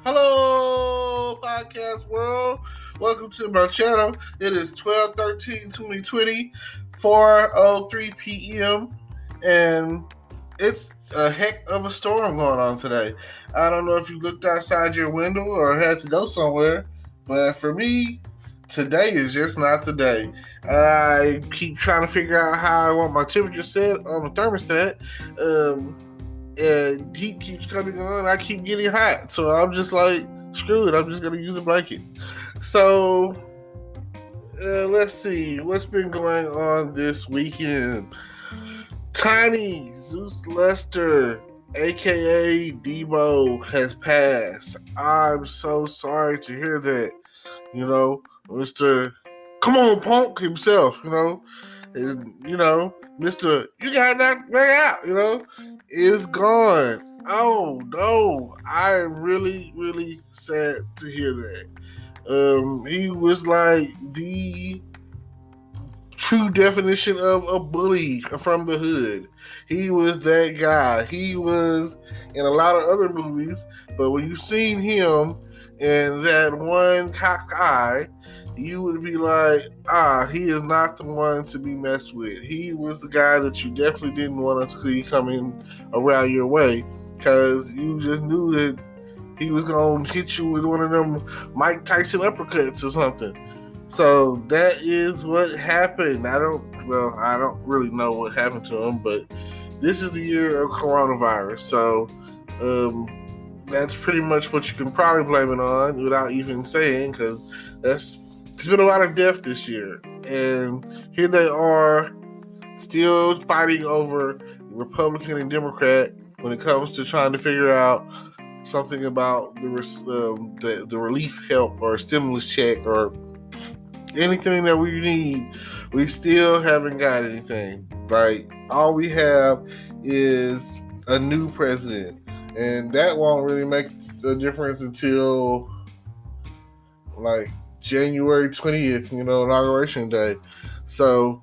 Hello, podcast world. Welcome to my channel. It is 12/13/2020, 4:03 p.m. And it's a heck of a storm going on today. I don't know if you looked outside your window or had to go somewhere, but for me, today is just not the day. I keep trying to figure out how I want my temperature set on the thermostat. And heat keeps coming on. I keep getting hot, so I'm just like, screw it. I'm just gonna use a blanket. So let's see what's been going on this weekend. Tiny Zeus Lester, aka Debo, has passed. I'm so sorry to hear that. Mr. Come on, Punk himself. Mr. You got knocked back out. Is gone. Oh no, I am really, really sad to hear that. He was like the true definition of a bully from the hood. He was that guy. He was in a lot of other movies, but when you seen him in that one cocked eye, you would be like, he is not the one to be messed with. He was the guy that you definitely didn't want to see coming around your way, because you just knew that he was going to hit you with one of them Mike Tyson uppercuts or something. So that is what happened. I don't really know what happened to him, but this is the year of coronavirus. So that's pretty much what you can probably blame it on without even saying, because there's been a lot of death this year. And here they are still fighting over Republican and Democrat when it comes to trying to figure out something about the relief help or stimulus check or anything that we need. We still haven't got anything. Like, all we have is a new president, and that won't really make a difference until like January 20th, inauguration day. So,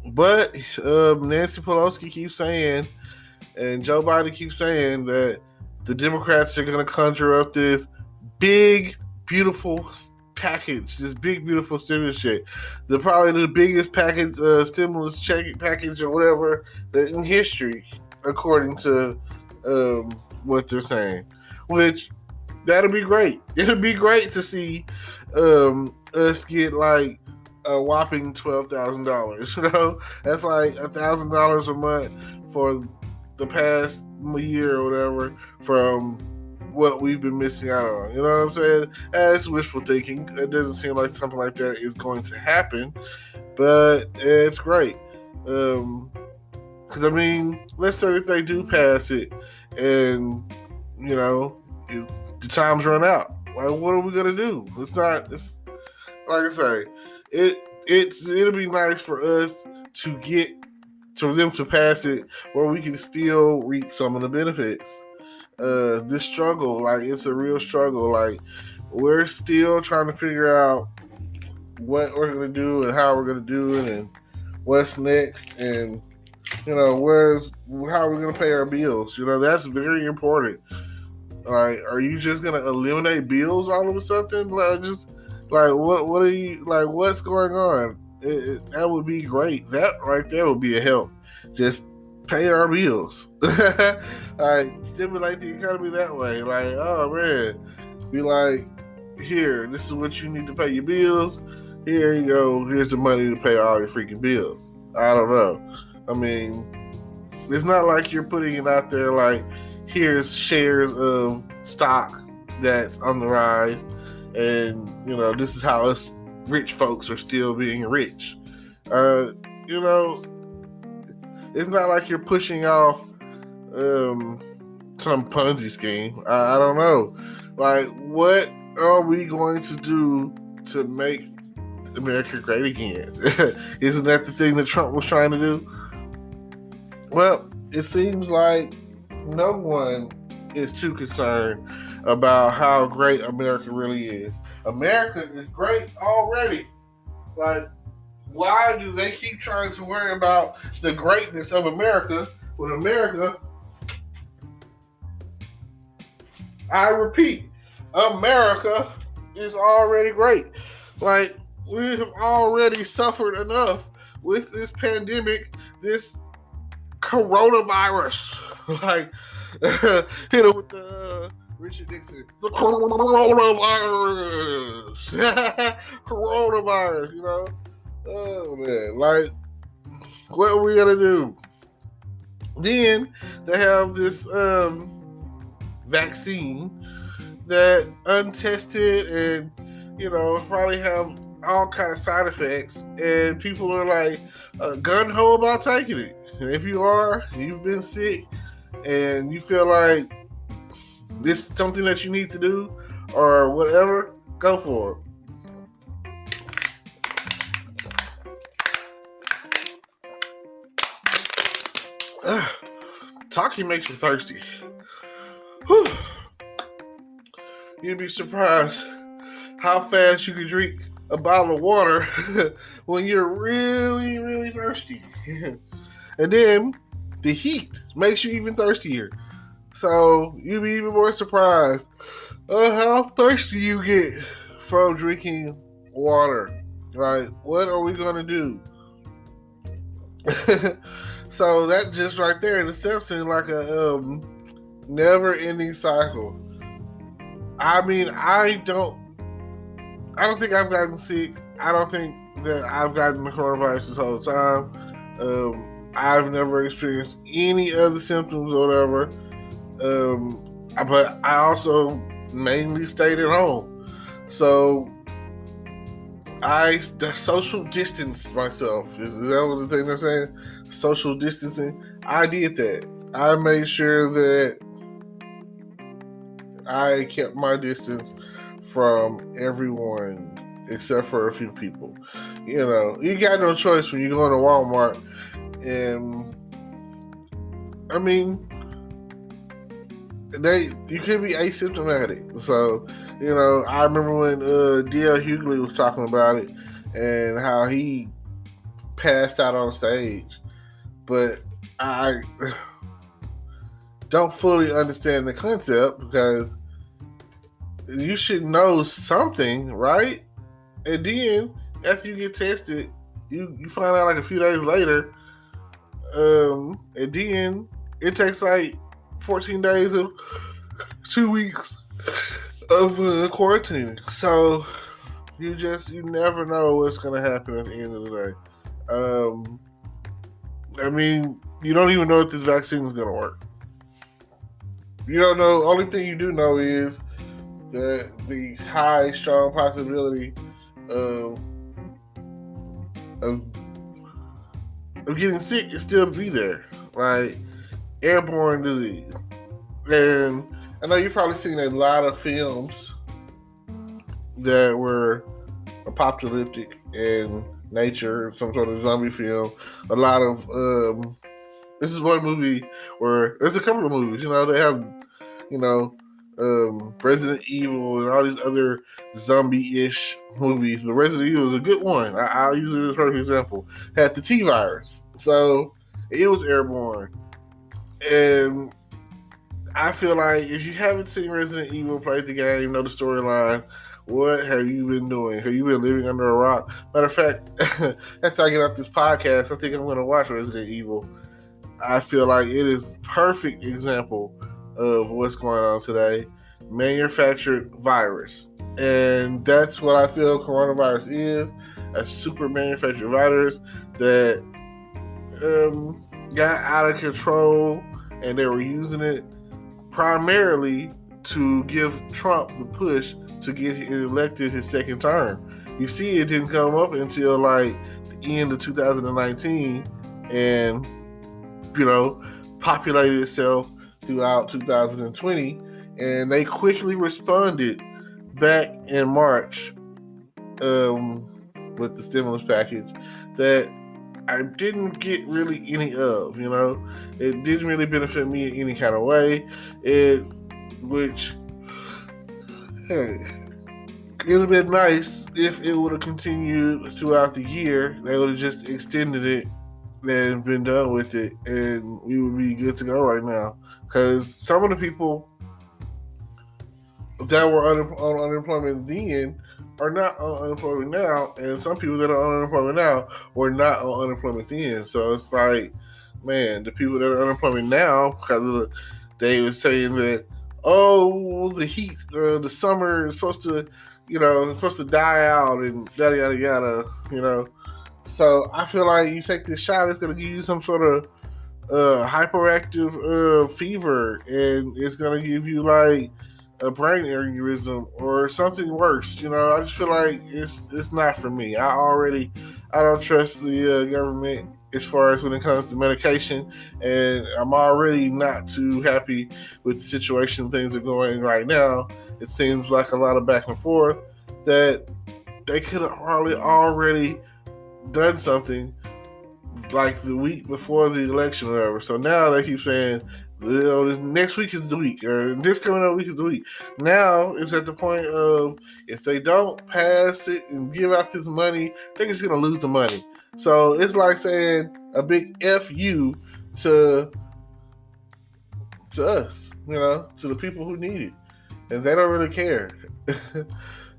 but Nancy Pelosi keeps saying, and Joe Biden keeps saying, that the Democrats are going to conjure up this big, beautiful package, this big, beautiful stimulus check. They're probably the biggest package, stimulus check package or whatever in history, according to what they're saying. Which, that'll be great. It'll be great to see us get like a whopping $12,000. That's like $1,000 a month for the past year or whatever from what we've been missing out on. You know what I'm saying? That's wishful thinking. It doesn't seem like something like that is going to happen, but it's great. Because let's say that they do pass it, and the time's run out. Like, what are we gonna do? It's like I say, it'll be nice for us for them to pass it where we can still reap some of the benefits. This struggle, like, it's a real struggle. Like, we're still trying to figure out what we're gonna do and how we're gonna do it and what's next, and how are we gonna pay our bills. That's very important. Like, are you just gonna eliminate bills all of a sudden? What are you, like, what's going on? That would be great. That right there would be a help. Just pay our bills. Like, stimulate the economy that way. Like, oh man, be like, here, this is what you need to pay your bills. Here you go. Here's the money to pay all your freaking bills. I don't know. It's not like you're putting it out there like, here's shares of stock that's on the rise, and this is how us rich folks are still being rich. It's not like you're pushing off some Ponzi scheme. I don't know. Like, what are we going to do to make America great again? Isn't that the thing that Trump was trying to do? Well, it seems like no one is too concerned about how great America really is. America is great already. Like, why do they keep trying to worry about the greatness of America when America I repeat, America is already great. Like, we have already suffered enough with this pandemic, this coronavirus. Like, hit it with the Richard Nixon. The coronavirus. Coronavirus, you know? Oh, man. Like, what are we going to do? Then they have this vaccine that untested and, you know, probably have all kind of side effects, and people are like gun-ho about taking it. And if you are, you've been sick and you feel like this is something that you need to do or whatever, go for it. Talking makes you thirsty. Whew. You'd be surprised how fast you can drink a bottle of water when you're really, really thirsty. And then the heat makes you even thirstier. So you'd be even more surprised how thirsty you get from drinking water. Like, what are we going to do? So that just right there in itself seems like a never-ending cycle. I mean, I don't think I've gotten sick. I don't think that I've gotten the coronavirus this whole time. I've never experienced any other symptoms or whatever. But I also mainly stayed at home. So I social distanced myself. Is that what the thing they're saying? Social distancing. I did that. I made sure that I kept my distance from everyone except for a few people. You know, you got no choice when you go into Walmart, and I mean, you could be asymptomatic. So, you know, I remember when D.L. Hughley was talking about it and how he passed out on stage, but I don't fully understand the concept because you should know something, right? And then after you get tested, you find out like a few days later, and then it takes like 14 days of 2 weeks of quarantine. So you never know what's gonna happen at the end of the day. I mean, you don't even know if this vaccine is gonna work. You don't know. Only thing you do know is that the high, strong possibility of getting sick is still be there, right? Airborne disease. And I know you've probably seen a lot of films that were apocalyptic in nature, some sort of zombie film. A lot of this is one movie where there's a couple of movies, you know, they have, you know, Resident Evil and all these other zombie-ish movies, but Resident Evil is a good one. I'll use it as a perfect example. Had the T virus, so it was airborne. And I feel like if you haven't seen Resident Evil, played the game, know the storyline, what have you been doing? Have you been living under a rock? Matter of fact, after I get off this podcast, I think I'm going to watch Resident Evil. I feel like it is perfect example of what's going on today. Manufactured virus. And that's what I feel coronavirus is. A super manufactured virus that got out of control, and they were using it primarily to give Trump the push to get elected his second term. You see, it didn't come up until like the end of 2019 and, you know, populated itself throughout 2020, and they quickly responded back in March with the stimulus package that I didn't get really any of, you know. It didn't really benefit me in any kind of way. It would have been nice if it would have continued throughout the year. They would have just extended it and been done with it, and we would be good to go right now. Because some of the people that were on unemployment then are not on unemployment now, and some people that are on unemployment now were not on unemployment then. So it's like, man, the people that are on unemployment now, because of they were saying that, oh, the heat, the summer is supposed to, it's supposed to die out and yada yada yada, So I feel like you take this shot, it's gonna give you some sort of hyperactive fever, and it's gonna give you like a brain aneurysm or something worse. I just feel like it's not for me. I don't trust the government as far as when it comes to medication, and I'm already not too happy with the situation things are going right now. It seems like a lot of back and forth that they could have probably already done something like the week before the election or whatever. So now they keep saying, this next week is the week, or this coming up week is the week. Now it's at the point of, if they don't pass it and give out this money, they're just going to lose the money. So it's like saying a big F you to us, to the people who need it. And they don't really care.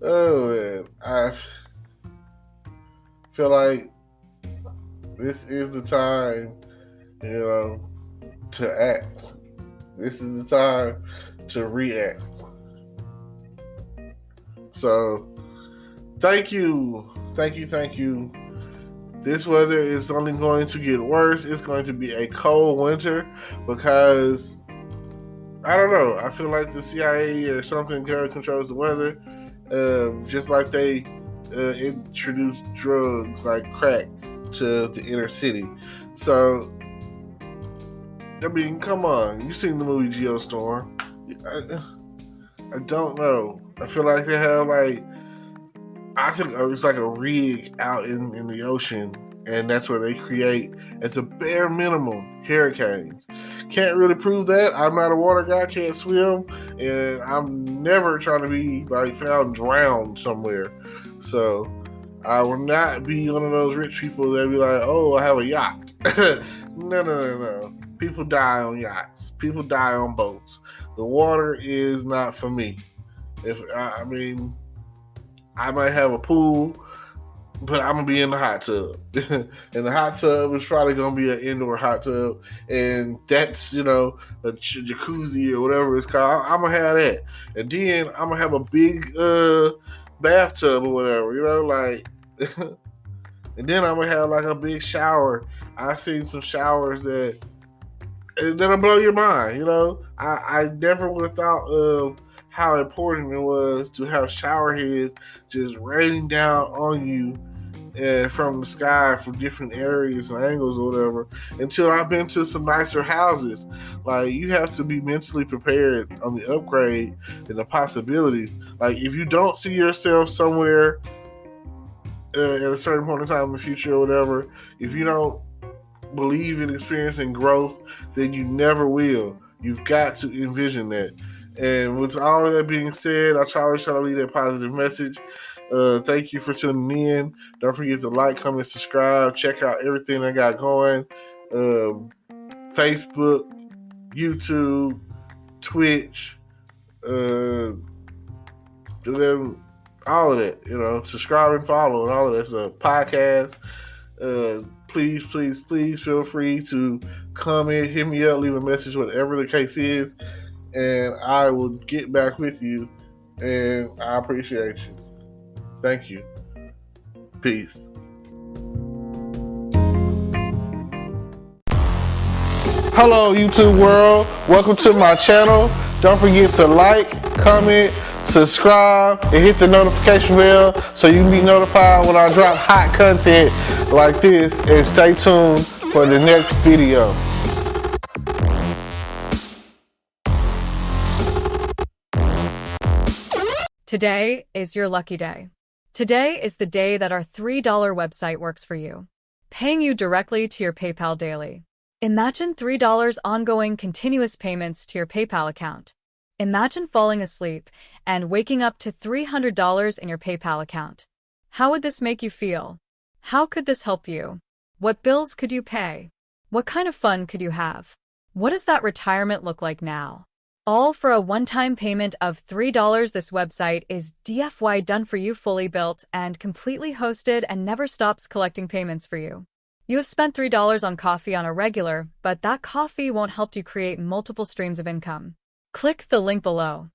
Oh, man. I feel like this is the time, to act. This is the time to react. So, thank you. This weather is only going to get worse. It's going to be a cold winter because, I don't know, I feel like the CIA or something controls the weather. Just like they introduced drugs like crack to the inner city. So, I mean, come on. You've seen the movie Geostorm. I don't know. I feel like they have I think it's like a rig out in the ocean, and that's where they create, at the bare minimum, hurricanes. Can't really prove that. I'm not a water guy, can't swim, and I'm never trying to be found drowned somewhere. So I will not be one of those rich people that be like, oh, I have a yacht. No. People die on yachts. People die on boats. The water is not for me. I might have a pool, but I'm going to be in the hot tub. And the hot tub is probably going to be an indoor hot tub. And that's, a jacuzzi or whatever it's called. I'm going to have that. And then I'm going to have a big bathtub or whatever, and then I'm going to have a big shower. I've seen some showers that'll blow your mind, I never would have thought of how important it was to have shower heads just raining down on you from the sky from different areas and angles or whatever, until I've been to some nicer houses. You have to be mentally prepared on the upgrade and the possibilities. If you don't see yourself somewhere at a certain point in time in the future or whatever, if you don't believe in experiencing growth, then you never will. You've got to envision that. And with all of that being said, I try to leave that positive message. Thank you for tuning in. Don't forget to like, comment, subscribe. Check out everything I got going. Facebook, YouTube, Twitch, all of that. Subscribe and follow and all of that stuff. Podcast. Please feel free to comment, hit me up, leave a message, whatever the case is, and I will get back with you, and I appreciate you. Thank you. Peace. Hello, YouTube world. Welcome to my channel. Don't forget to like, comment, subscribe, and hit the notification bell so you can be notified when I drop hot content like this, and stay tuned for the next video. Today is your lucky day. Today is the day that our $3 website works for you, paying you directly to your PayPal daily. Imagine $3 ongoing continuous payments to your PayPal account. Imagine falling asleep and waking up to $300 in your PayPal account. How would this make you feel? How could this help you? What bills could you pay? What kind of fun could you have? What does that retirement look like now? All for a one-time payment of $3. This website is DFY done for you, fully built and completely hosted, and never stops collecting payments for you. You have spent $3 on coffee on a regular, but that coffee won't help you create multiple streams of income. Click the link below.